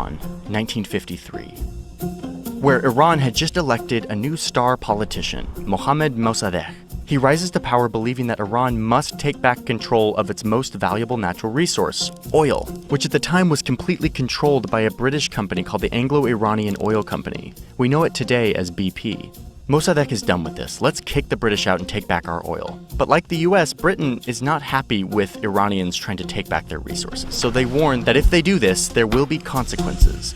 Iran, 1953, where Iran had just elected a new star politician, Mohammad Mossadegh. He rises to power believing that Iran must take back control of its most valuable natural resource, oil, which at the time was completely controlled by a British company called the Anglo-Iranian Oil Company. We know it today as BP. Mossadegh is done with this. Let's kick the British out and take back our oil. But like the US, Britain is not happy with Iranians trying to take back their resources. So they warn that if they do this, there will be consequences.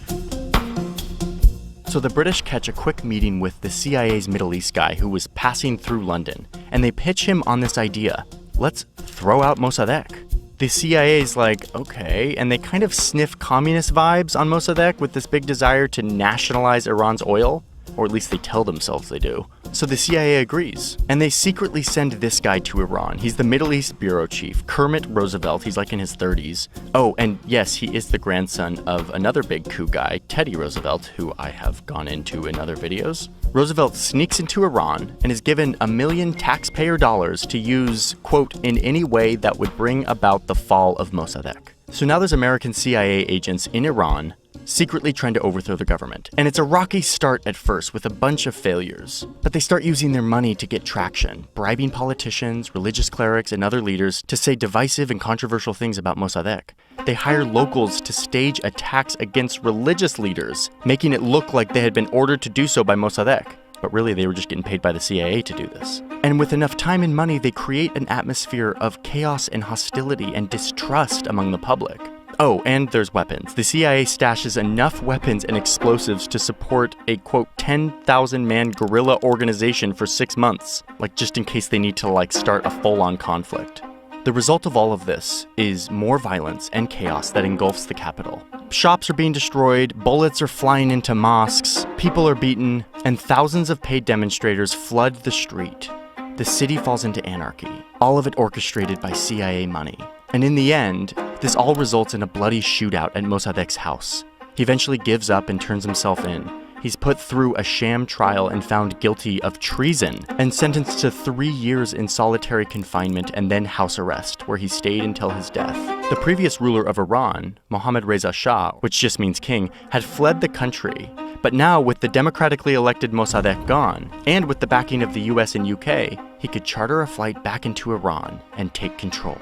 So the British catch a quick meeting with the CIA's Middle East guy who was passing through London, and they pitch him on this idea. Let's throw out Mossadegh. The CIA's like, okay, and they kind of sniff communist vibes on Mossadegh with this big desire to nationalize Iran's oil, or at least they tell themselves they do. So the CIA agrees, and they secretly send this guy to Iran. He's the Middle East bureau chief, Kermit Roosevelt. He's like in his 30s. Oh, and yes, he is the grandson of another big coup guy, Teddy Roosevelt, who I have gone into in other videos. Roosevelt sneaks into Iran and is given $1 million taxpayer dollars to use, quote, in any way that would bring about the fall of Mossadegh. So now there's American CIA agents in Iran secretly trying to overthrow the government. And it's a rocky start at first with a bunch of failures. But they start using their money to get traction, bribing politicians, religious clerics, and other leaders to say divisive and controversial things about Mossadegh. They hire locals to stage attacks against religious leaders, making it look like they had been ordered to do so by Mossadegh. But really, they were just getting paid by the CIA to do this. And with enough time and money, they create an atmosphere of chaos and hostility and distrust among the public. Oh, and there's weapons. The CIA stashes enough weapons and explosives to support a, quote, 10,000-man guerrilla organization for 6 months, like just in case they need to, start a full-on conflict. The result of all of this is more violence and chaos that engulfs the capital. Shops are being destroyed, bullets are flying into mosques, people are beaten, and thousands of paid demonstrators flood the street. The city falls into anarchy, all of it orchestrated by CIA money. And in the end, this all results in a bloody shootout at Mossadegh's house. He eventually gives up and turns himself in. He's put through a sham trial and found guilty of treason and sentenced to 3 years in solitary confinement and then house arrest, where he stayed until his death. The previous ruler of Iran, Mohammad Reza Shah, which just means king, had fled the country. But now, with the democratically elected Mossadegh gone, and with the backing of the US and UK, he could charter a flight back into Iran and take control.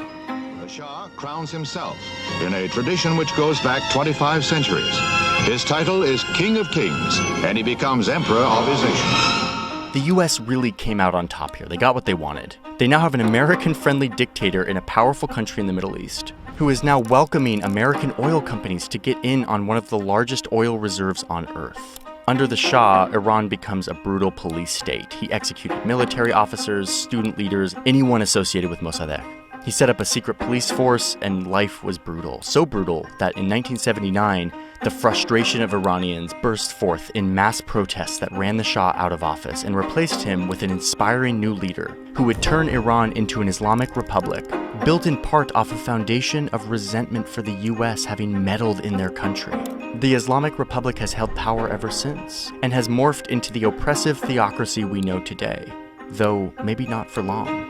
The Shah crowns himself in a tradition which goes back 25 centuries. His title is King of Kings, and he becomes Emperor of his nation. The US really came out on top here. They got what they wanted. They now have an American-friendly dictator in a powerful country in the Middle East, who is now welcoming American oil companies to get in on one of the largest oil reserves on Earth. Under the Shah, Iran becomes a brutal police state. He executed military officers, student leaders, anyone associated with Mossadegh. He set up a secret police force, and life was brutal. So brutal that in 1979, the frustration of Iranians burst forth in mass protests that ran the Shah out of office and replaced him with an inspiring new leader who would turn Iran into an Islamic republic, built in part off a foundation of resentment for the US having meddled in their country. The Islamic Republic has held power ever since, and has morphed into the oppressive theocracy we know today, though maybe not for long.